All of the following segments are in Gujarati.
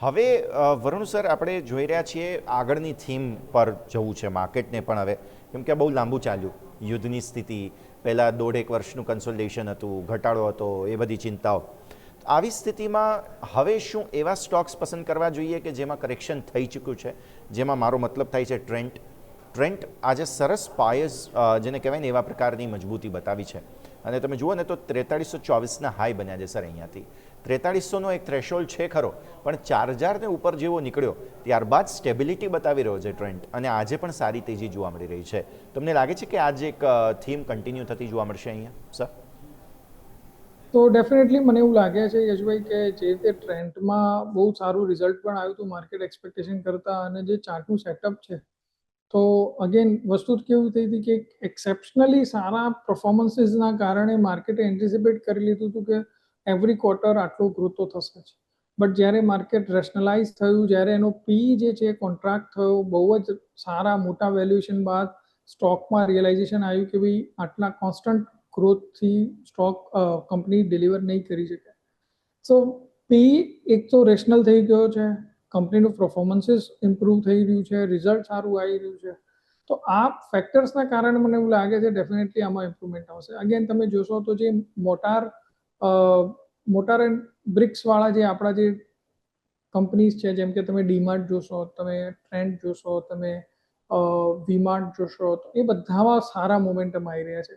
હવે વરુણ સર, આપણે જોઈ રહ્યા છીએ આગળની થીમ પર જવું છે માર્કેટને પણ હવે, કેમ કે બહુ લાંબુ ચાલ્યું યુદ્ધની સ્થિતિ, પહેલાં 1.5 વર્ષનું કન્સોલિડેશન હતું, ઘટાડો હતો, એ બધી ચિંતાઓ. આવી સ્થિતિમાં હવે શું એવા સ્ટોક્સ પસંદ કરવા જોઈએ કે જેમાં કરેક્શન થઈ ચૂક્યું છે, જેમાં મારો મતલબ થાય છે ટ્રેન્ટ આજે સરસ પાયસ જેને કહેવાય ને એવા પ્રકારની મજબૂતી બતાવી છે. અને તમે જુઓ ને તો 4324ના હાઈ બન્યા છે સર. અહીંયાથી 4300નો એક થ્રેશોલ્ડ છે ખરો, પણ 4000ને ઉપર જેવો નીકળ્યો ત્યારબાદ સ્ટેબિલિટી બતાવી રહ્યો છે ટ્રેન્ડ, અને આજે પણ સારી તેજી જોવા મળી રહી છે. તમને લાગે છે કે આજે એક થીમ કન્ટિન્યુ થતી જોવા મળશે અહીંયા સર? તો ડેફિનેટલી મને એવું લાગે છે યશભાઈ કે જે રીતે ટ્રેન્ડમાં બહુ સારું રિઝલ્ટ પણ આવ્યું હતું માર્કેટ એક્સપેક્ટેશન કરતાં, અને જે ચાર્ટનું સેટઅપ છે, તો અગેન વસ્તુ કેવું થઈ હતી કે એક્સેપ્શનલી સારા પરફોર્મન્સીસના કારણે માર્કેટે એન્ટિસિપેટ કરી લીધું હતું કે એવરી ક્વાર્ટર આટલો ગ્રોથ તો થશે જ. બટ જ્યારે માર્કેટ રેશનલાઇઝ થયું, જ્યારે એનો પી જે છે કોન્ટ્રાક્ટ થયો, બહુ જ સારા મોટા વેલ્યુએશન બાદ સ્ટોકમાં રિયલાઇઝેશન આવ્યું કે ભાઈ આટલા કોન્સ્ટન્ટ ગ્રોથથી સ્ટોક કંપની ડિલિવર નહીં કરી શકે. સો પી એક તો રેશનલ થઈ ગયો છે, કંપનીનું પરફોર્મન્સીસ ઇમ્પ્રૂવ થઈ રહ્યું છે, રિઝલ્ટ સારું આવી રહ્યું છે. તો આ ફેક્ટર્સના કારણે મને એવું લાગે છે ડેફિનેટલી આમાં ઇમ્પ્રુવમેન્ટ આવશે. અગેન તમે જોશો તો જે મોટાર એન્ડ બ્રિક્સવાળા જે આપણા જે કંપનીઝ છે, જેમ કે તમે ડીમાર્ટ જોશો, તમે ટ્રેન્ડ જોશો, તમે વીમાર્ટ જોશો, તો એ બધામાં સારા મોમેન્ટમ આવી રહ્યા છે.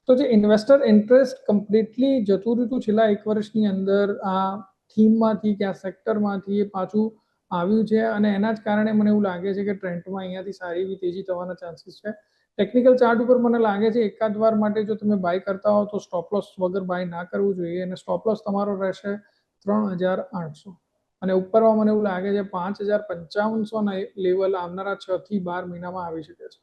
તો જે ઇન્વેસ્ટર ઇન્ટરેસ્ટ કમ્પ્લીટલી જતું રહ્યું છેલ્લા 1 વર્ષની અંદર આ થીમમાંથી કે આ સેક્ટરમાંથી એ પાછું આવ્યું છે, અને એના જ કારણે મને એવું લાગે છે કે ટ્રેન્ડમાં અહીંયાથી સારી એવી તેજી થવાના ચાન્સીસ છે. ટેકનિકલ ચાર્ટ ઉપર મને લાગે છે એકાદ વાર માટે જો તમે બાય કરતા હો તો સ્ટોપ લોસ વગર બાય ના કરવું જોઈએ, અને સ્ટોપ લોસ તમારો રહેશે 3800, અને ઉપરમાં મને એવું લાગે છે 5555ના લેવલ આવનારા 6 થી 12 મહિનામાં આવી શકે છે.